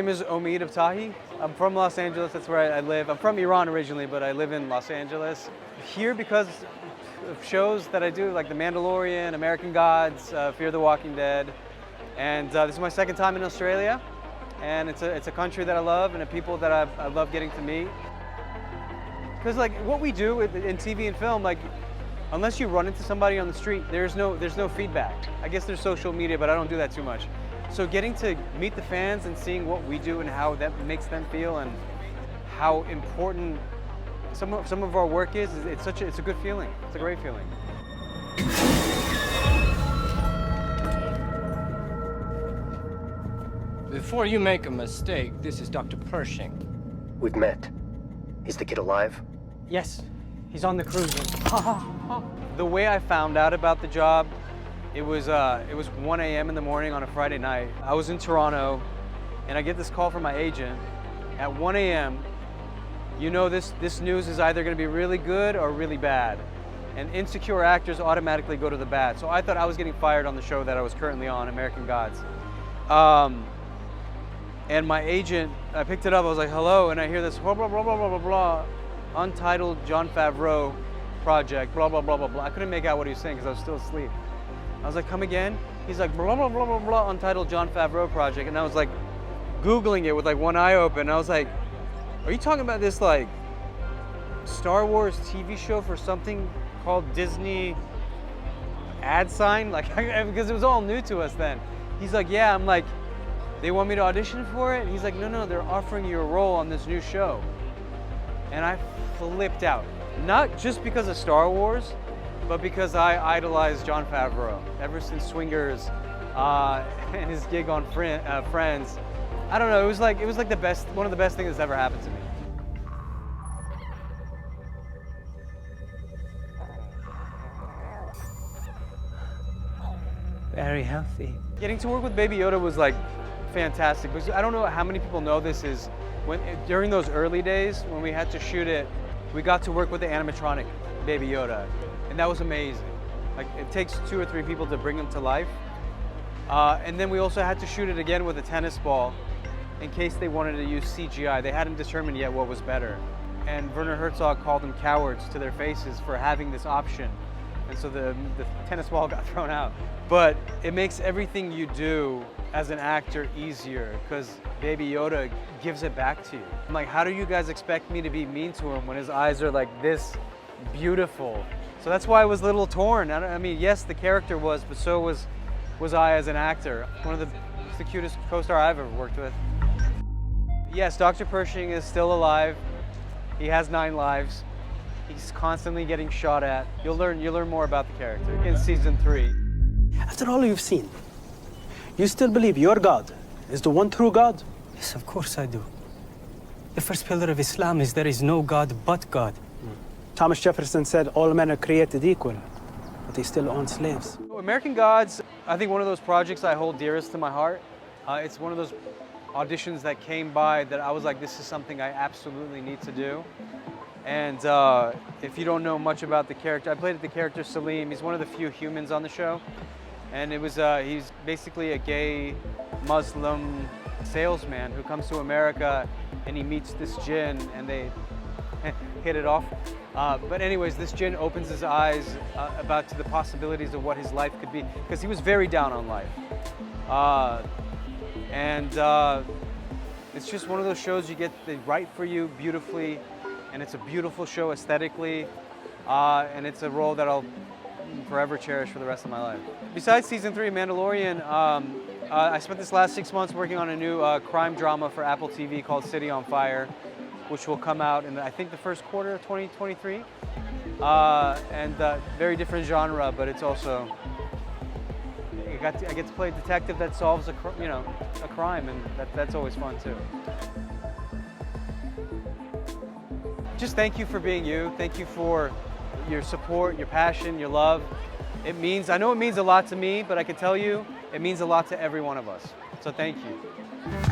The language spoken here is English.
name is Omid Abtahi. I'm from Los Angeles, that's where I live. I'm from Iran originally, but I live in Los Angeles. Here because of shows that I do, like The Mandalorian, American Gods, Fear the Walking Dead. And this is my second time in Australia. And it's a country that I love and a people that I love getting to meet. Because like what we do in TV and film, like unless you run into somebody on the street, there's no feedback. I guess there's social media, but I don't do that too much. So getting to meet the fans and seeing what we do and how that makes them feel and how important some of our work is, it's a good feeling. It's a great feeling. Before you make a mistake, this is Dr. Pershing. We've met. Is the kid alive? Yes, he's on the cruise. The way I found out about the job, it was 1 a.m. in the morning on a Friday night. I was in Toronto, and I get this call from my agent at 1 a.m. You know this news is either going to be really good or really bad, and insecure actors automatically go to the bad. So I thought I was getting fired on the show that I was currently on, American Gods. And my agent, I picked it up, I was like, hello, and I hear this blah, blah, blah, blah, blah, blah, blah, untitled Jon Favreau project, blah, blah, blah, blah, blah. I couldn't make out what he was saying because I was still asleep. I was like, come again? He's like, blah, blah, blah, blah, blah, untitled Jon Favreau project. And I was like, Googling it with like one eye open. I was like, are you talking about this like Star Wars TV show for something called Disney ad sign? Like, because it was all new to us then. He's like, yeah. I'm like, they want me to audition for it? And he's like, no, they're offering you a role on this new show. And I flipped out. Not just because of Star Wars, but because I idolized Jon Favreau ever since Swingers and his gig on Friends. I don't know, it was like the best, one of the best things that's ever happened to me. Very healthy. Getting to work with Baby Yoda was like fantastic because I don't know how many people know this is during those early days when we had to shoot it, we got to work with the animatronic Baby Yoda, and that was amazing. Like it takes 2 or 3 people to bring him to life. And then we also had to shoot it again with a tennis ball in case they wanted to use CGI. They hadn't determined yet what was better. And Werner Herzog called them cowards to their faces for having this option. And so the tennis ball got thrown out. But it makes everything you do as an actor easier because Baby Yoda gives it back to you. I'm like, how do you guys expect me to be mean to him when his eyes are like this beautiful? So that's why I was a little torn. I mean, yes, the character was, but so was I as an actor. One of the cutest co-star I've ever worked with. Yes, Dr. Pershing is still alive. He has 9 lives. He's constantly getting shot at. You'll learn more about the character in season 3. After all you've seen, you still believe your God is the one true God? Yes, of course I do. The first pillar of Islam is there is no God but God. Thomas Jefferson said all men are created equal, but they still own slaves. American Gods, I think one of those projects I hold dearest to my heart. It's one of those auditions that came by that I was like, this is something I absolutely need to do. And if you don't know much about the character, I played the character Salim. He's one of the few humans on the show. And it was, he's basically a gay Muslim salesman who comes to America and he meets this jinn and they hit it off. But anyways, this jinn opens his eyes about to the possibilities of what his life could be because he was very down on life. It's just one of those shows you get, they write for you beautifully, and it's a beautiful show aesthetically, and it's a role that I'll forever cherish for the rest of my life. Besides season 3 Mandalorian, I spent this last 6 months working on a new crime drama for Apple TV called City on Fire, which will come out in I think the first quarter of 2023. Very different genre, but it's also I get to play a detective that solves a crime, and that's always fun too. Just thank you for being you. Thank you for your support, your passion, your love. I know it means a lot to me, but I can tell you, it means a lot to every one of us. So thank you.